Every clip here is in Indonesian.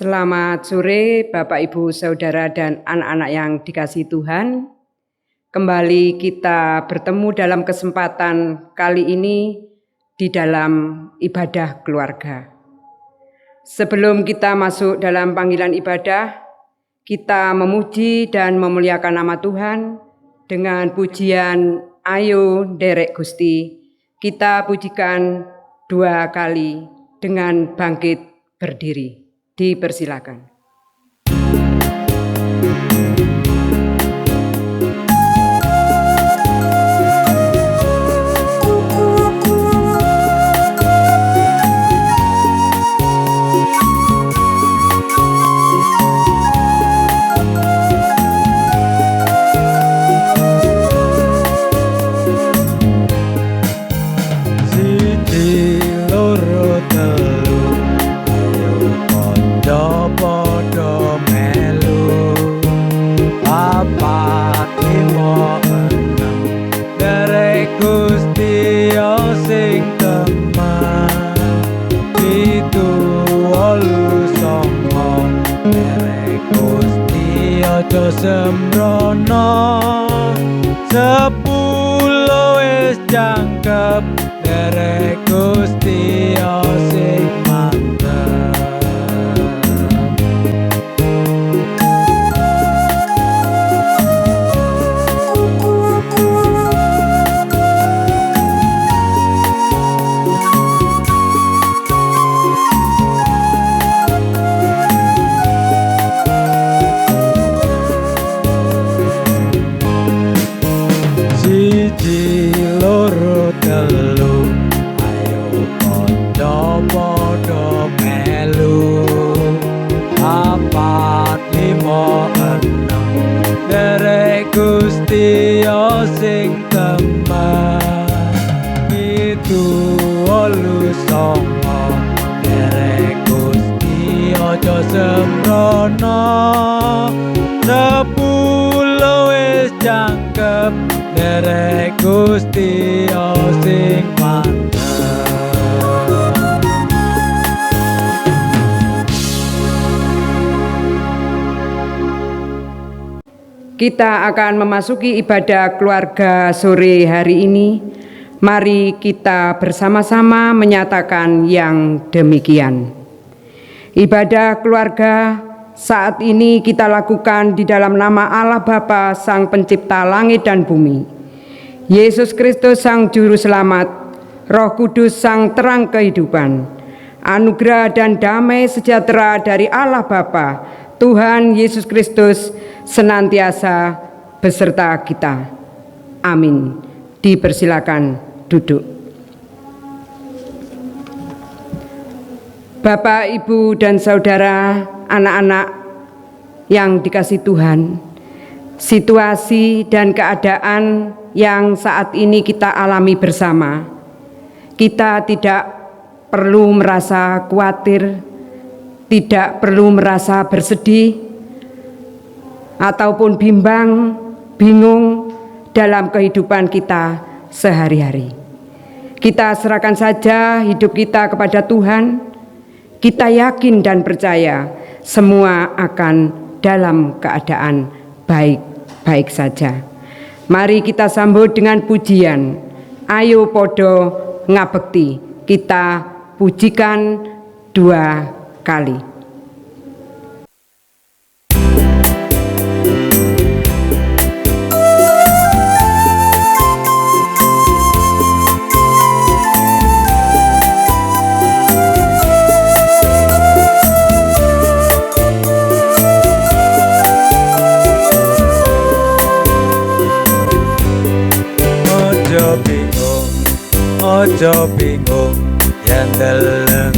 Selamat sore Bapak Ibu Saudara dan anak-anak yang dikasihi Tuhan. Kembali kita bertemu dalam kesempatan kali ini di dalam ibadah keluarga. Sebelum kita masuk dalam panggilan ibadah, kita memuji dan memuliakan nama Tuhan dengan pujian Ayo Nderek Gusti. Kita pujikan 2 kali dengan bangkit berdiri. Dipersilakan. Sembrono 10 wis jangkep derek Gusti sing mantep. Gusti sing teman itu olu songo derek Gusti aja sembrono 10 wis jangkep derek Gusti sing mantep. Kita akan memasuki ibadah keluarga sore hari ini. Mari kita bersama-sama menyatakan yang demikian. Ibadah keluarga saat ini kita lakukan di dalam nama Allah Bapa, Sang Pencipta langit dan bumi, Yesus Kristus Sang Juru Selamat, Roh Kudus Sang Terang Kehidupan, anugerah dan damai sejahtera dari Allah Bapa, Tuhan Yesus Kristus senantiasa beserta kita. Amin. Dipersilakan duduk. Bapak, Ibu, dan Saudara, anak-anak yang dikasihi Tuhan, situasi dan keadaan yang saat ini kita alami bersama, kita tidak perlu merasa khawatir, tidak perlu merasa bersedih, ataupun bimbang, bingung dalam kehidupan kita sehari-hari. Kita serahkan saja hidup kita kepada Tuhan. Kita yakin dan percaya semua akan dalam keadaan baik-baik saja. Mari kita sambut dengan pujian. Ayo podo ngabekti. Kita pujikan 2 kali. Ojo bingung yen deleng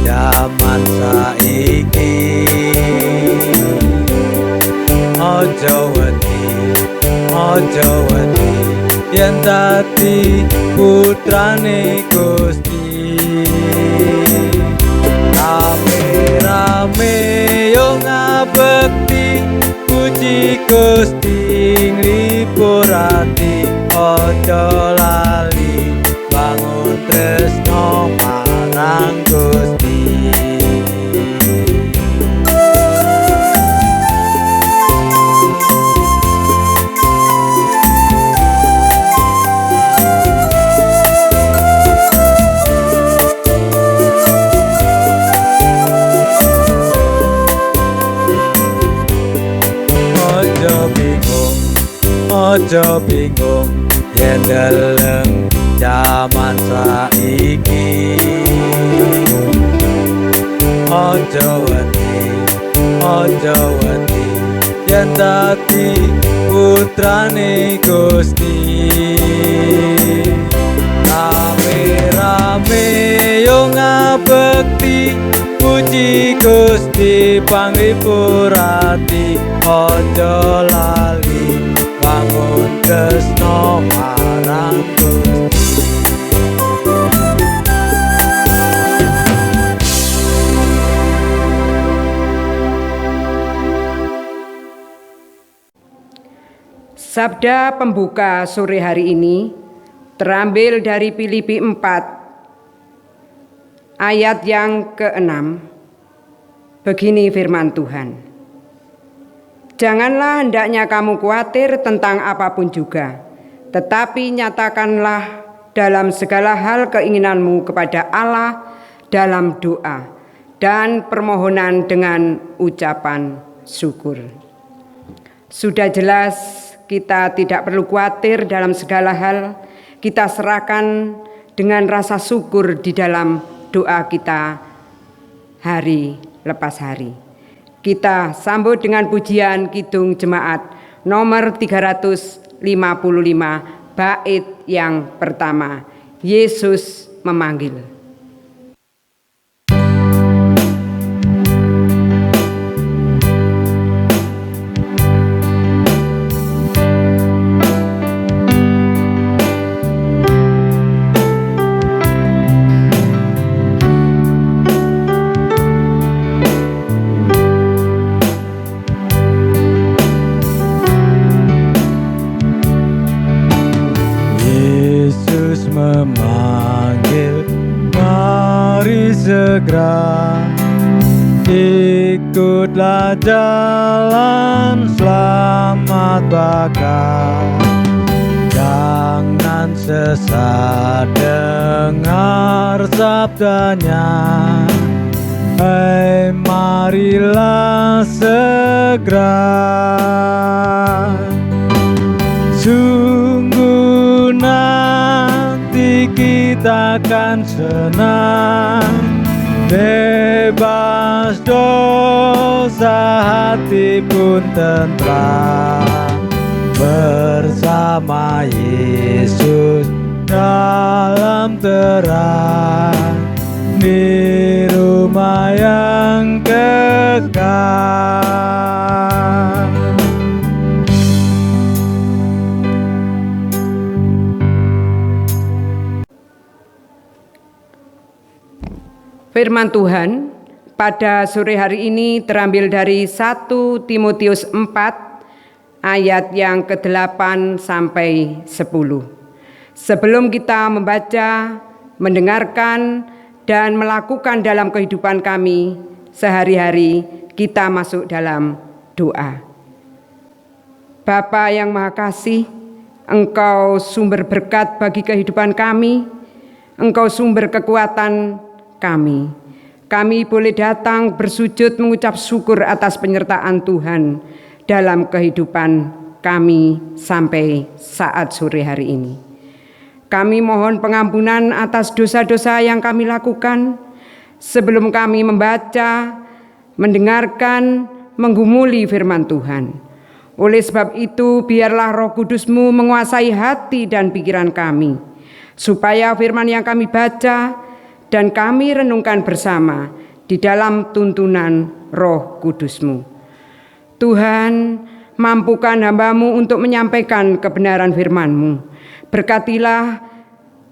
jaman saiki, ojo wedi yen dadi putrane Gusti. Rame-rame yo ngabekti puji Gusti nglipur ati, ojo lali bangun tresno marang Gusti. Ojo bingung yen deleng jaman saiki. Ojo wedi yen dadi putrane Gusti. Rame-rame yo ngabekti, puji Gusti panglipurati. Ojo lali bangun tresno marang Gusti. Sabda pembuka sore hari ini terambil dari Filipi 4 ayat yang ke-6. Begini firman Tuhan. Janganlah hendaknya kamu khawatir tentang apapun juga, tetapi nyatakanlah dalam segala hal keinginanmu kepada Allah dalam doa dan permohonan dengan ucapan syukur. Sudah jelas kita tidak perlu khawatir dalam segala hal, kita serahkan dengan rasa syukur di dalam doa kita hari lepas hari. Kita sambut dengan pujian Kidung Jemaat nomor 355 bait yang pertama, Yesus memanggil. Memanggil, mari segera ikutlah jalan selamat bakal. Jangan sesat dengar sabdanya, hai marilah segera. Sungguh nanti kita akan senang, bebas dosa, hati pun tentram, bersama Yesus dalam terang, di rumah yang kekal. Firman Tuhan pada sore hari ini terambil dari 1 Timotius 4 ayat yang ke-8 sampai 10. Sebelum kita membaca, mendengarkan, dan melakukan dalam kehidupan kami sehari-hari, kita masuk dalam doa. Bapa yang Maha Kasih, Engkau sumber berkat bagi kehidupan kami, Engkau sumber kekuatan kami. Kami boleh datang bersujud mengucap syukur atas penyertaan Tuhan dalam kehidupan kami sampai saat sore hari ini. Kami mohon pengampunan atas dosa-dosa yang kami lakukan sebelum kami membaca, mendengarkan, menggumuli firman Tuhan. Oleh sebab itu, biarlah Roh Kudus-Mu menguasai hati dan pikiran kami, supaya firman yang kami baca dan kami renungkan bersama di dalam tuntunan Roh Kudus-Mu. Tuhan, mampukan hamba-Mu untuk menyampaikan kebenaran firman-Mu. Berkatilah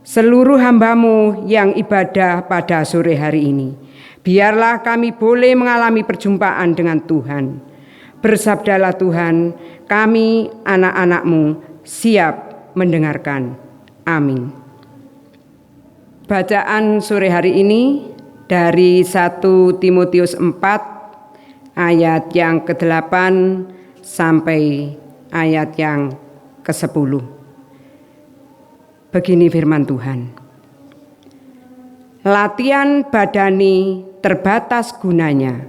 seluruh hamba-Mu yang ibadah pada sore hari ini. Biarlah kami boleh mengalami perjumpaan dengan Tuhan. Bersabdalah Tuhan, kami anak-anak-Mu siap mendengarkan. Amin. Bacaan sore hari ini dari 1 Timotius 4 ayat yang ke-8 sampai ayat yang ke-10. Begini firman Tuhan. Latihan badani terbatas gunanya,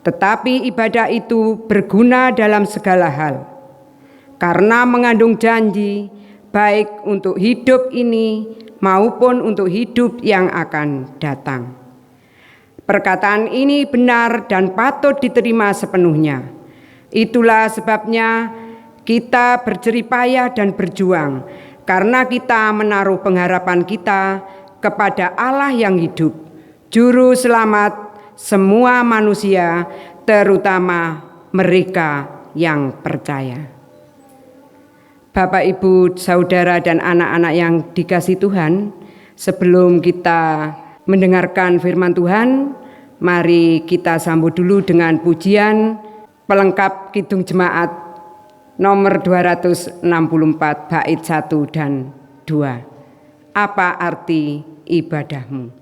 tetapi ibadah itu berguna dalam segala hal. karena mengandung janji baik untuk hidup ini maupun untuk hidup yang akan datang. Perkataan ini benar dan patut diterima sepenuhnya. Itulah sebabnya kita berjerih payah dan berjuang, karena kita menaruh pengharapan kita kepada Allah yang hidup, Juru Selamat semua manusia, terutama mereka yang percaya. Bapak, Ibu, Saudara, dan anak-anak yang dikasihi Tuhan, sebelum kita mendengarkan firman Tuhan, mari kita sambut dulu dengan pujian pelengkap Kidung Jemaat nomor 264 bait 1 dan 2. Apa arti ibadahmu?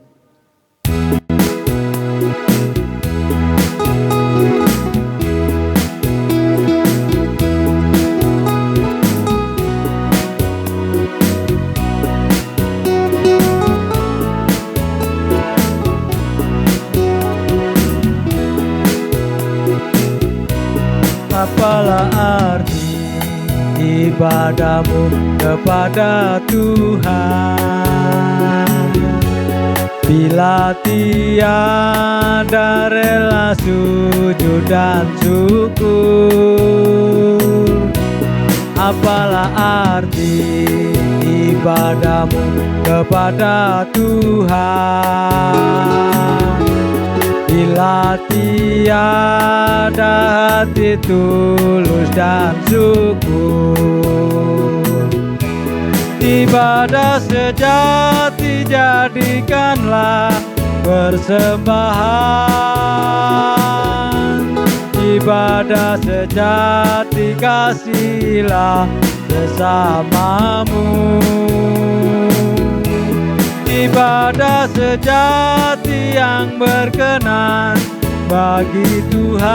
Apalah arti ibadahmu kepada Tuhan, bila tiada rela sujud dan syukur? Apalah arti ibadahmu kepada Tuhan, bila tiada hati tulus dan syukur? Ibadah sejati jadikanlah persembahan, ibadah sejati kasihilah sesamamu. Ibadah sejati yang berkenan bagi Tuhan,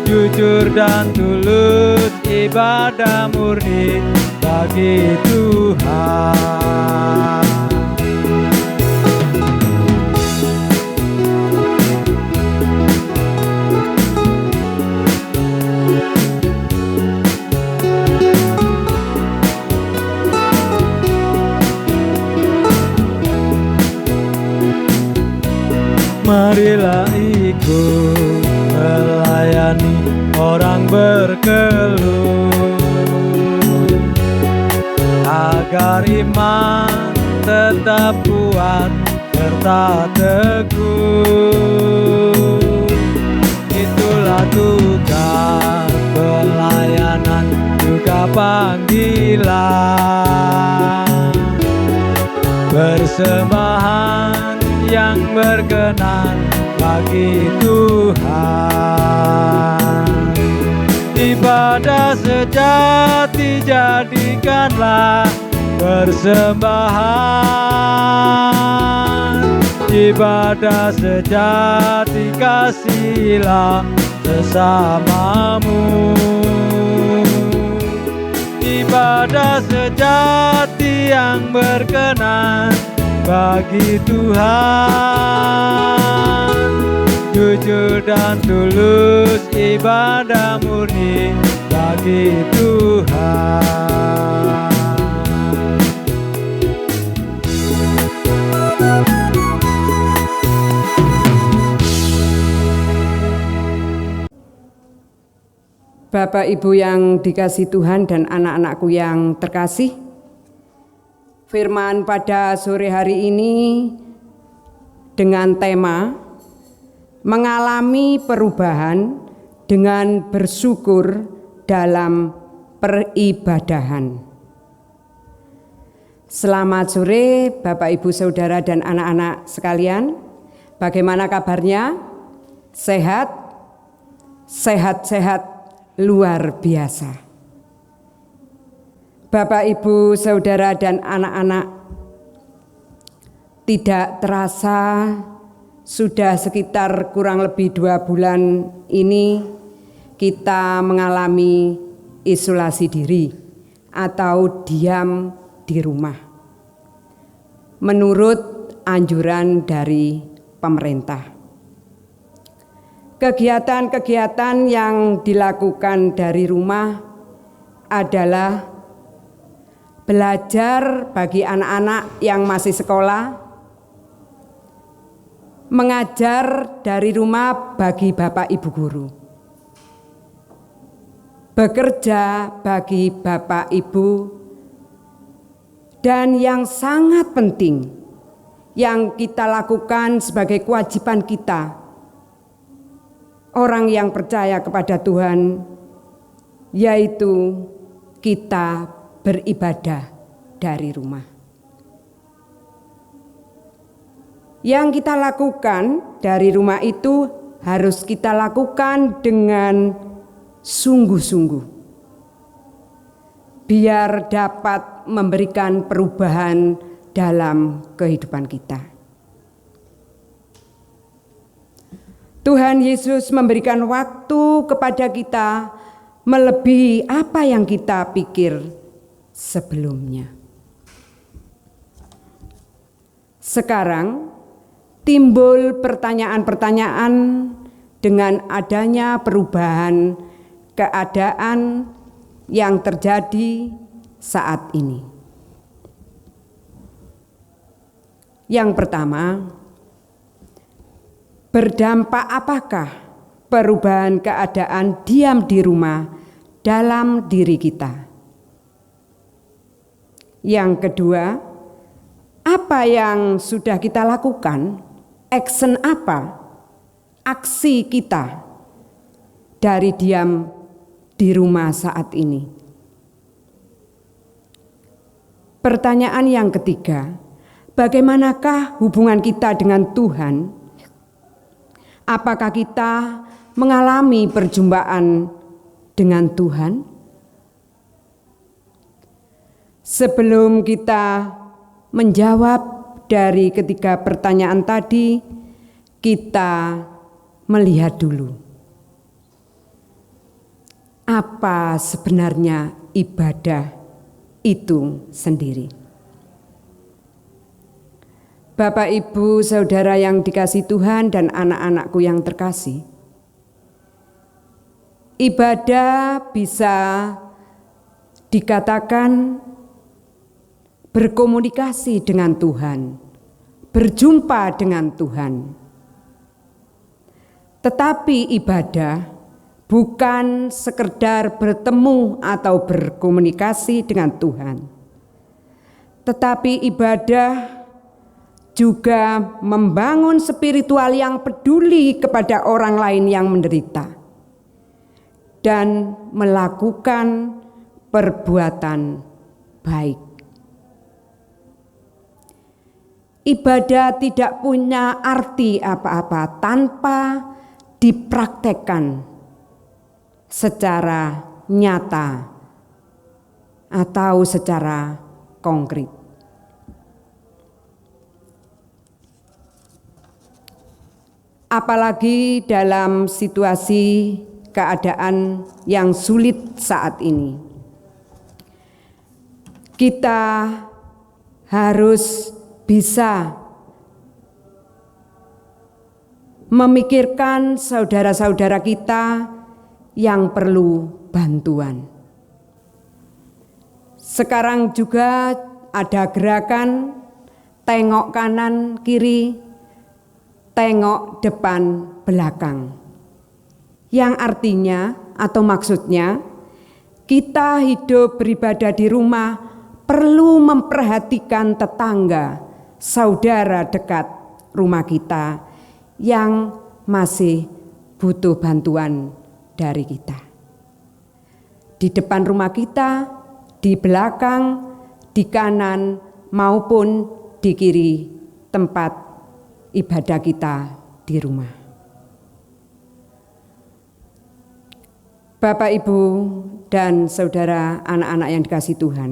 jujur dan tulus ibadah murni bagi Tuhan. Marilah ikut melayani orang berkeluh, agar iman tetap kuat serta teguh. Itulah tugas pelayanan, juga panggilan, persembahan yang berkenan bagi Tuhan. Ibadah sejati jadikanlah persembahan, ibadah sejati kasihilah sesamamu. Ibadah sejati yang berkenan bagi Tuhan, jujur dan tulus ibadah murni bagi Tuhan. Bapak Ibu yang dikasihi Tuhan dan anak-anakku yang terkasih, firman pada sore hari ini dengan tema mengalami perubahan dengan bersyukur dalam peribadahan. Selamat sore Bapak Ibu Saudara dan anak-anak sekalian. Bagaimana kabarnya? Sehat? Sehat-sehat luar biasa. Bapak, Ibu, Saudara, dan anak-anak, tidak terasa sudah sekitar kurang lebih 2 bulan ini kita mengalami isolasi diri atau diam di rumah menurut anjuran dari pemerintah. Kegiatan-kegiatan yang dilakukan dari rumah adalah belajar bagi anak-anak yang masih sekolah, mengajar dari rumah bagi Bapak Ibu guru, bekerja bagi Bapak Ibu, dan yang sangat penting yang kita lakukan sebagai kewajiban kita, orang yang percaya kepada Tuhan, yaitu kita beribadah dari rumah. Yang kita lakukan dari rumah itu harus kita lakukan dengan sungguh-sungguh, biar dapat memberikan perubahan dalam kehidupan kita. Tuhan Yesus memberikan waktu kepada kita melebihi apa yang kita pikir sebelumnya. Sekarang timbul pertanyaan-pertanyaan dengan adanya perubahan keadaan yang terjadi saat ini. Yang pertama, berdampak apakah perubahan keadaan diam di rumah dalam diri kita? Yang kedua, apa yang sudah kita lakukan? Action apa? Aksi kita dari diam di rumah saat ini. Pertanyaan yang ketiga, bagaimanakah hubungan kita dengan Tuhan? Apakah kita mengalami perjumpaan dengan Tuhan? Sebelum kita menjawab dari ketiga pertanyaan tadi, kita melihat dulu apa sebenarnya ibadah itu sendiri. Bapak, Ibu, Saudara yang dikasihi Tuhan dan anak-anakku yang terkasih, ibadah bisa dikatakan berkomunikasi dengan Tuhan, berjumpa dengan Tuhan. Tetapi ibadah bukan sekedar bertemu atau berkomunikasi dengan Tuhan, tetapi ibadah juga membangun spiritual yang peduli kepada orang lain yang menderita dan melakukan perbuatan baik. Ibadah tidak punya arti apa-apa tanpa dipraktekkan secara nyata atau secara konkret. Apalagi dalam situasi keadaan yang sulit saat ini. Kita harus bisa memikirkan saudara-saudara kita yang perlu bantuan. Sekarang juga ada gerakan tengok kanan kiri, tengok depan belakang. Yang artinya atau maksudnya kita hidup beribadah di rumah perlu memperhatikan tetangga, saudara dekat rumah kita yang masih butuh bantuan dari kita. Di depan rumah kita, di belakang, di kanan maupun di kiri tempat ibadah kita di rumah. Bapak, Ibu, dan saudara anak-anak yang dikasihi Tuhan,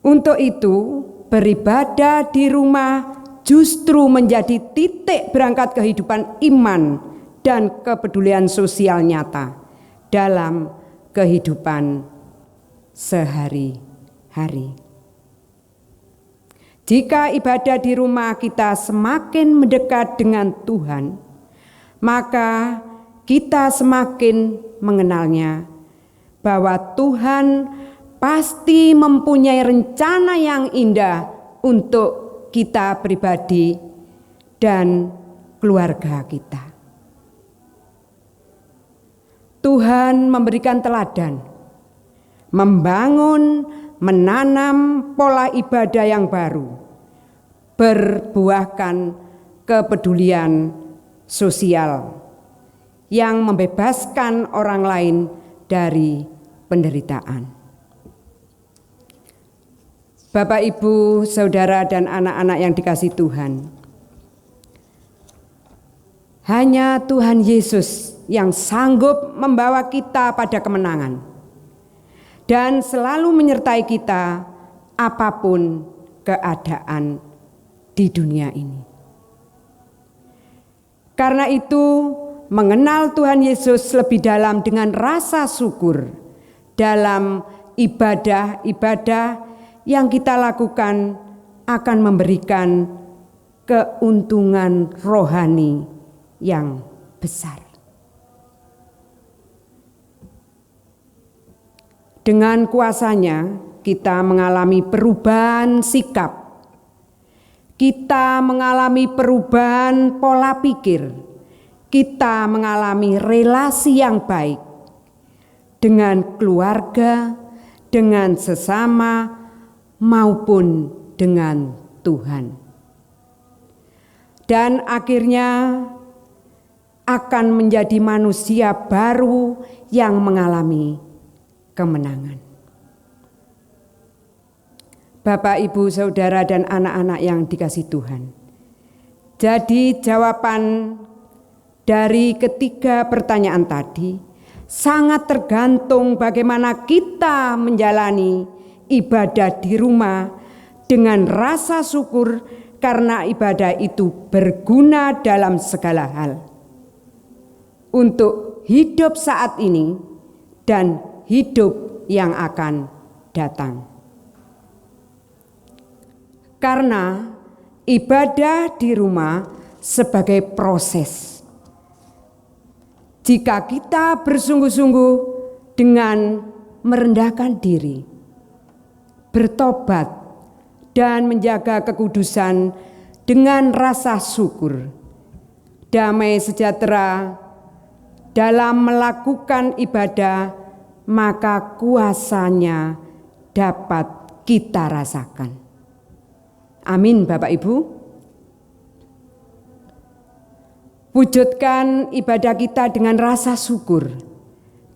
untuk itu beribadah di rumah justru menjadi titik berangkat kehidupan iman dan kepedulian sosial nyata dalam kehidupan sehari-hari. Jika ibadah di rumah kita semakin mendekat dengan Tuhan, maka kita semakin mengenalnya, bahwa Tuhan pasti mempunyai rencana yang indah untuk kita pribadi dan keluarga kita. Tuhan memberikan teladan, membangun, menanam pola ibadah yang baru, berbuahkan kepedulian sosial yang membebaskan orang lain dari penderitaan. Bapak, Ibu, Saudara, dan anak-anak yang dikasihi Tuhan, hanya Tuhan Yesus yang sanggup membawa kita pada kemenangan dan selalu menyertai kita apapun keadaan di dunia ini. Karena itu, mengenal Tuhan Yesus lebih dalam dengan rasa syukur dalam ibadah-ibadah yang kita lakukan akan memberikan keuntungan rohani yang besar. Dengan kuasanya kita mengalami perubahan sikap, kita mengalami perubahan pola pikir, kita mengalami relasi yang baik dengan keluarga, dengan sesama, maupun dengan Tuhan. Dan akhirnya akan menjadi manusia baru yang mengalami kemenangan. Bapak, Ibu, Saudara, dan anak-anak yang dikasihi Tuhan. Jadi jawaban dari ketiga pertanyaan tadi sangat tergantung bagaimana kita menjalani ibadah di rumah dengan rasa syukur karena ibadah itu berguna dalam segala hal untuk hidup saat ini dan hidup yang akan datang. Karena ibadah di rumah sebagai proses. Jika kita bersungguh-sungguh dengan merendahkan diri, bertobat, dan menjaga kekudusan dengan rasa syukur, damai sejahtera dalam melakukan ibadah, maka kuasanya dapat kita rasakan. Amin, Bapak Ibu. Wujudkan ibadah kita dengan rasa syukur.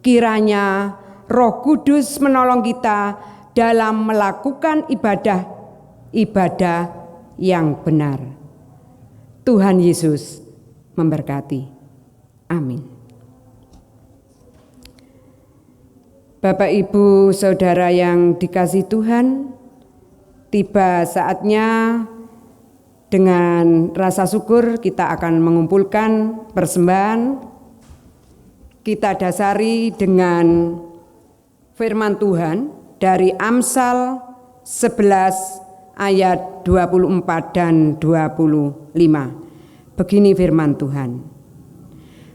Kiranya Roh Kudus menolong kita dalam melakukan ibadah yang benar. Tuhan Yesus memberkati. Amin. Bapak, Ibu, Saudara yang dikasihi Tuhan, tiba saatnya dengan rasa syukur kita akan mengumpulkan persembahan. Kita dasari dengan firman Tuhan dari Amsal 11 ayat 24 dan 25. Begini firman Tuhan.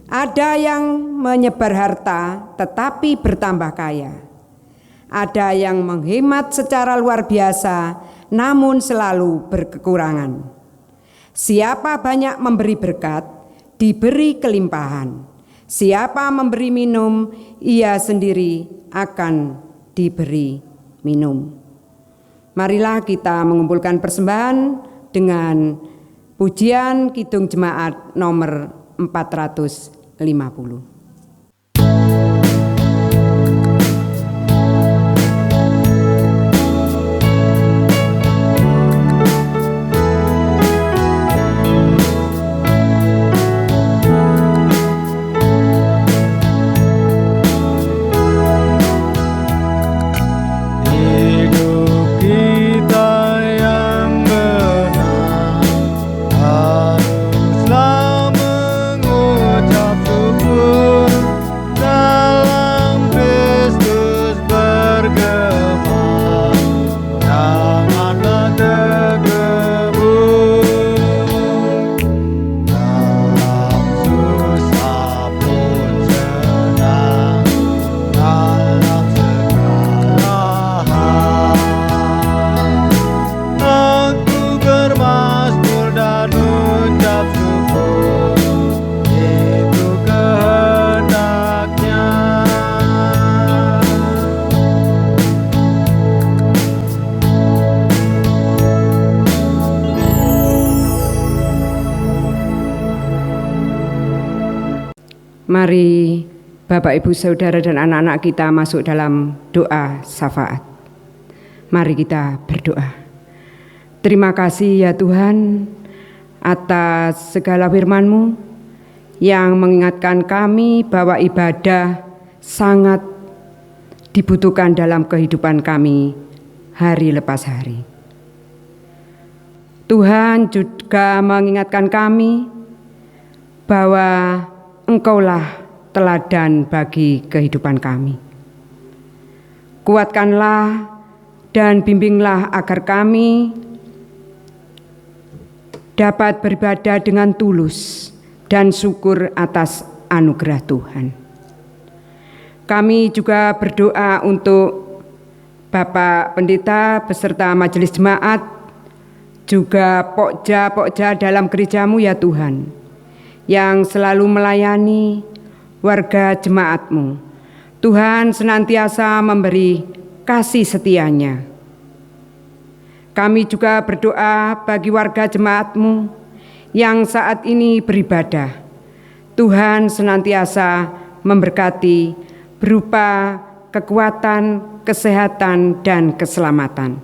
Ada yang menyebar harta tetapi bertambah kaya. Ada yang menghemat secara luar biasa namun selalu berkekurangan. Siapa banyak memberi berkat, diberi kelimpahan. Siapa memberi minum, ia sendiri akan diberi minum. Marilah kita mengumpulkan persembahan dengan pujian Kidung Jemaat nomor 450. Haruslah mengucap syukur Mari Bapak, Ibu, Saudara, dan anak-anak kita masuk dalam doa syafaat. Mari kita berdoa. Terima kasih ya Tuhan atas segala firman-Mu yang mengingatkan kami bahwa ibadah sangat dibutuhkan dalam kehidupan kami hari lepas hari. Tuhan juga mengingatkan kami bahwa Engkaulah teladan bagi kehidupan kami. Kuatkanlah dan bimbinglah agar kami dapat beribadah dengan tulus dan syukur atas anugerah Tuhan. Kami juga berdoa untuk Bapak Pendeta beserta Majelis Jemaat, juga pokja dalam gereja-Mu ya Tuhan, yang selalu melayani warga jemaat-Mu. Tuhan senantiasa memberi kasih setia-Nya. Kami juga berdoa bagi warga jemaat-Mu yang saat ini beribadah. Tuhan senantiasa memberkati berupa kekuatan, kesehatan, dan keselamatan.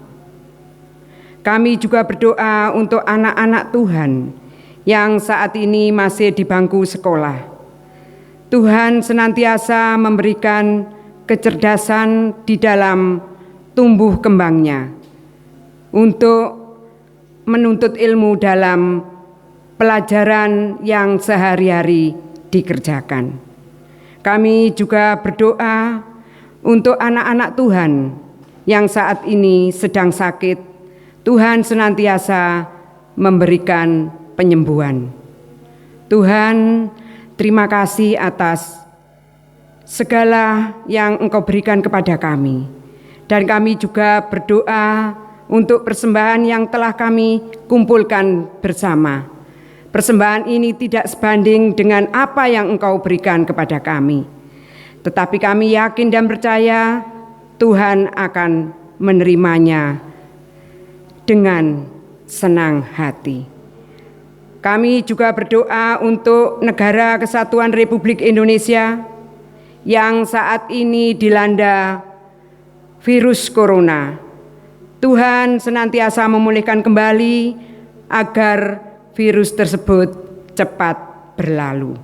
Kami juga berdoa untuk anak-anak Tuhan yang saat ini masih di bangku sekolah. Tuhan senantiasa memberikan kecerdasan di dalam tumbuh kembangnya untuk menuntut ilmu dalam pelajaran yang sehari-hari dikerjakan. Kami juga berdoa untuk anak-anak Tuhan yang saat ini sedang sakit. Tuhan senantiasa memberikan penyembuhan. Tuhan, terima kasih atas segala yang Engkau berikan kepada kami. Dan kami juga berdoa untuk persembahan yang telah kami kumpulkan bersama. Persembahan ini tidak sebanding dengan apa yang Engkau berikan kepada kami. Tetapi kami yakin dan percaya Tuhan akan menerimanya dengan senang hati. Kami juga berdoa untuk Negara Kesatuan Republik Indonesia yang saat ini dilanda virus corona. Tuhan senantiasa memulihkan kembali agar virus tersebut cepat berlalu.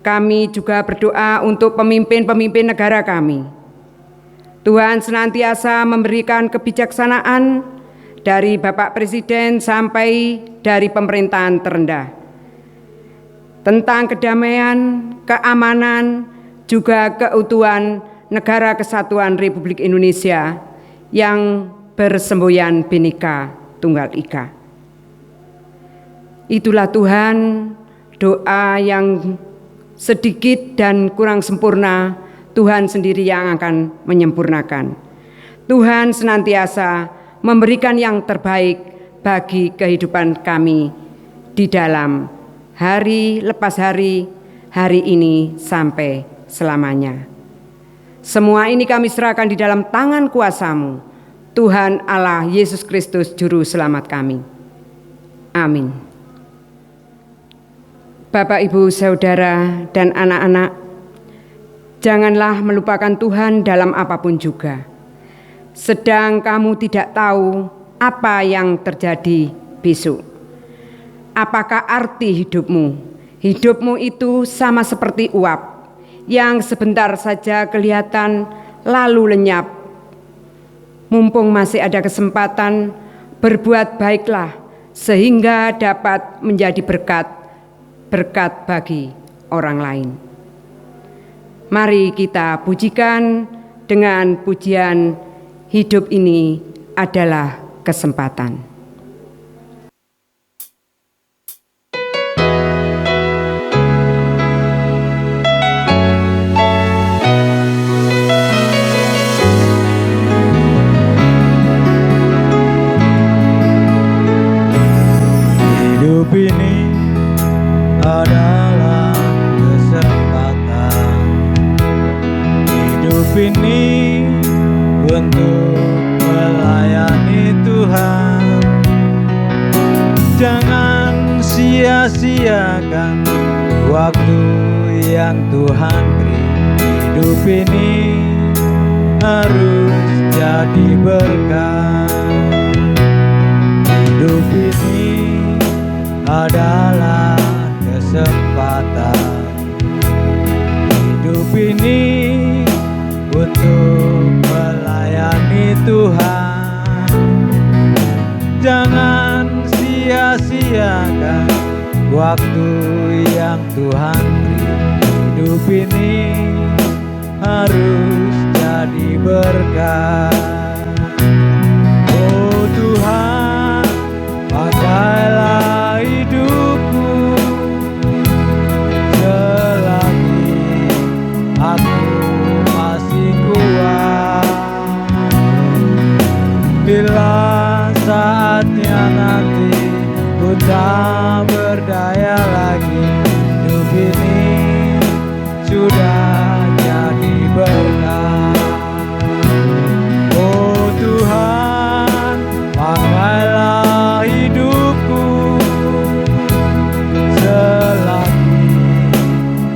Kami juga berdoa untuk pemimpin-pemimpin negara kami. Tuhan senantiasa memberikan kebijaksanaan dari Bapak Presiden sampai dari pemerintahan terendah tentang kedamaian, keamanan, juga keutuhan Negara Kesatuan Republik Indonesia yang bersemboyan Bhinneka Tunggal Ika. Itulah Tuhan, doa yang sedikit dan kurang sempurna, Tuhan sendiri yang akan menyempurnakan. Tuhan senantiasa memberikan yang terbaik bagi kehidupan kami di dalam hari lepas hari, hari ini sampai selamanya. Semua ini kami serahkan di dalam tangan kuasa-Mu, Tuhan Allah Yesus Kristus Juru Selamat kami. Amin. Bapak, Ibu, Saudara, dan anak-anak, janganlah melupakan Tuhan dalam apapun juga. Sedang kamu tidak tahu apa yang terjadi besok. Apakah arti hidupmu? Hidupmu itu sama seperti uap yang sebentar saja kelihatan lalu lenyap. Mumpung masih ada kesempatan, berbuat baiklah sehingga dapat menjadi berkat bagi orang lain. Mari kita pujikan dengan pujian hidup ini adalah kesempatan. Hidup ini adalah kesempatan. Hidup ini untuk melayani Tuhan. yang Tuhan beri. Hidup ini harus jadi berkah. Hidup ini adalah kesempatan. Hidup ini untuk melayani Tuhan. Jangan sia-siakan waktu yang Tuhan beri. Hidup ini harus jadi berkah. Oh Tuhan, pakailah hidupku selagi aku masih kuat. Bila saatnya nanti ku tak berdaya lagi, hidup ini sudah jadi berkah. Oh Tuhan, pakailah hidupku selagi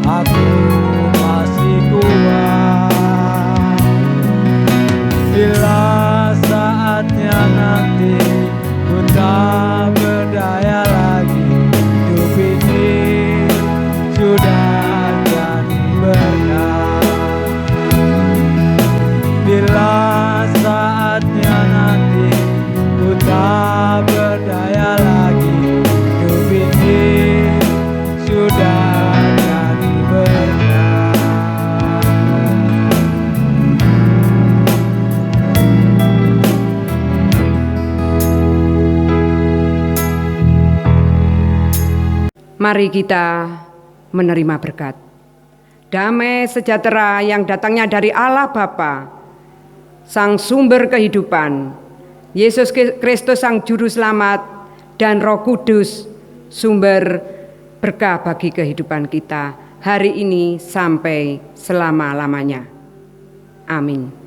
aku masih kuat. Bila saatnya nanti ku tak berdaya lagi, hidup ini sudah jadi berkah. Bila saatnya nanti ku tak berdaya lagi, hidup ini sudah jadi berkah. Mari kita menerima berkat. Damai sejahtera yang datangnya dari Allah Bapa, Sang Sumber kehidupan, Yesus Kristus Sang Juru Selamat, dan Roh Kudus, sumber berkah bagi kehidupan kita hari ini sampai selama-lamanya. Amin.